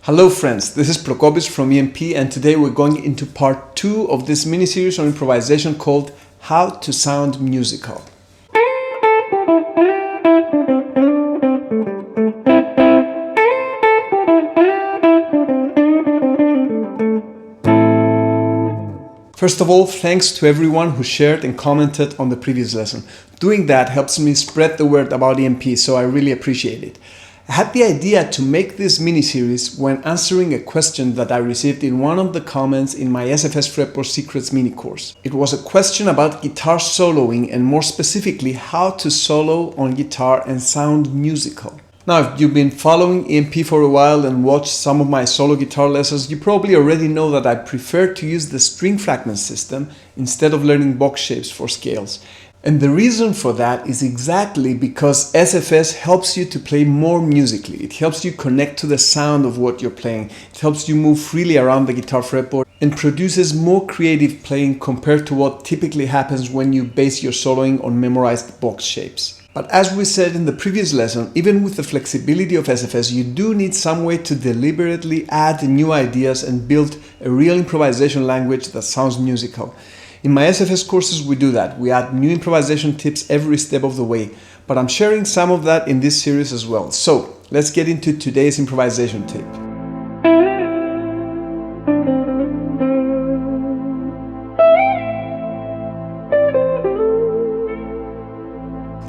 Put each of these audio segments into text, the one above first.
Hello friends, this is Prokopis from EMP, and today we're going into part 2 of this mini-series on improvisation called How to Sound Musical. First of all, thanks to everyone who shared and commented on the previous lesson. Doing that helps me spread the word about EMP, so I really appreciate it. I had the idea to make this mini-series when answering a question that I received in one of the comments in my SFS Fretboard Secrets mini-course. It was a question about guitar soloing and more specifically how to solo on guitar and sound musical. Now, if you've been following EMP for a while and watched some of my solo guitar lessons, you probably already know that I prefer to use the String Fragment System instead of learning box shapes for scales. And the reason for that is exactly because SFS helps you to play more musically. It helps you connect to the sound of what you're playing. It helps you move freely around the guitar fretboard and produces more creative playing compared to what typically happens when you base your soloing on memorized box shapes. But as we said in the previous lesson, even with the flexibility of SFS, you do need some way to deliberately add new ideas and build a real improvisation language that sounds musical. In my SFS courses we do that. We add new improvisation tips every step of the way, but I'm sharing some of that in this series as well. So let's get into today's improvisation tip.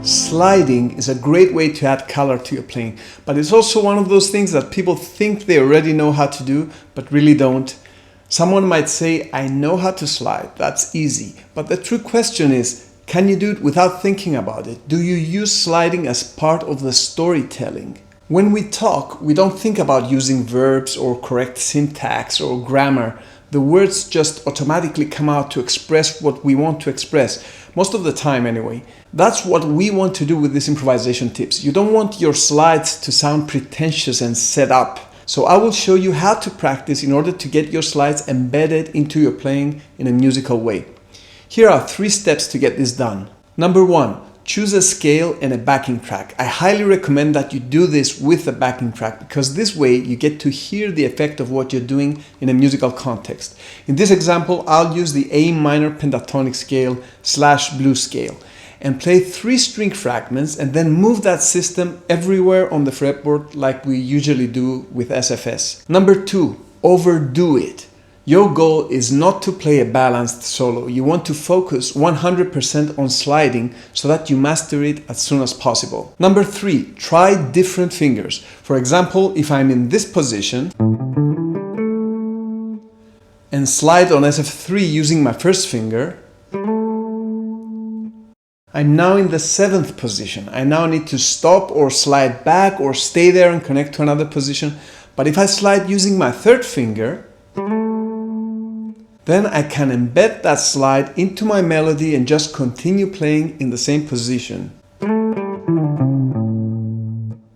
Sliding is a great way to add color to your playing, but it's also one of those things that people think they already know how to do, but really don't. Someone might say, I know how to slide, that's easy. But the true question is, can you do it without thinking about it? Do you use sliding as part of the storytelling? When we talk, we don't think about using verbs or correct syntax or grammar. The words just automatically come out to express what we want to express, most of the time anyway. That's what we want to do with these improvisation tips. You don't want your slides to sound pretentious and set up. So I will show you how to practice in order to get your slides embedded into your playing in a musical way. Here are 3 steps to get this done. Number 1, choose a scale and a backing track. I highly recommend that you do this with a backing track because this way you get to hear the effect of what you're doing in a musical context. In this example, I'll use the A minor pentatonic scale / blues scale and play 3 string fragments and then move that system everywhere on the fretboard like we usually do with SFS. Number 2, overdo it. Your goal is not to play a balanced solo. You want to focus 100% on sliding so that you master it as soon as possible. Number 3, try different fingers. For example, if I'm in this position and slide on SF3 using my first finger, I'm now in the 7th position. I now need to stop or slide back or stay there and connect to another position. But if I slide using my 3rd finger, then I can embed that slide into my melody and just continue playing in the same position.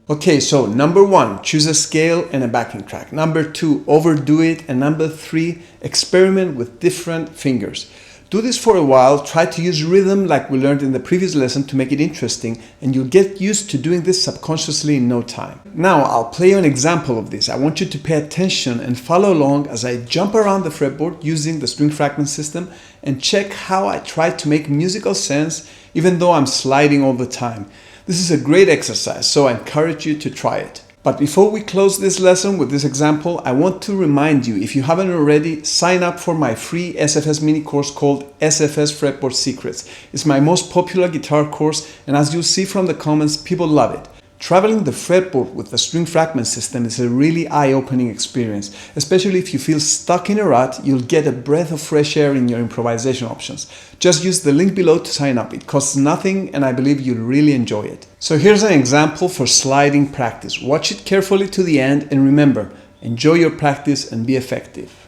Okay, so number 1, choose a scale and a backing track. Number 2, overdo it. And number 3, experiment with different fingers. Do this for a while, try to use rhythm like we learned in the previous lesson to make it interesting, and you'll get used to doing this subconsciously in no time. Now I'll play you an example of this. I want you to pay attention and follow along as I jump around the fretboard using the String Fragment System and check how I try to make musical sense even though I'm sliding all the time. This is a great exercise, so I encourage you to try it. But before we close this lesson with this example, I want to remind you, if you haven't already, sign up for my free SFS mini course called SFS Fretboard Secrets. It's my most popular guitar course, and as you'll see from the comments, people love it. Traveling the fretboard with the String Fragment System is a really eye-opening experience. Especially if you feel stuck in a rut, you'll get a breath of fresh air in your improvisation options. Just use the link below to sign up. It costs nothing and I believe you'll really enjoy it. So here's an example for sliding practice. Watch it carefully to the end and remember, enjoy your practice and be effective.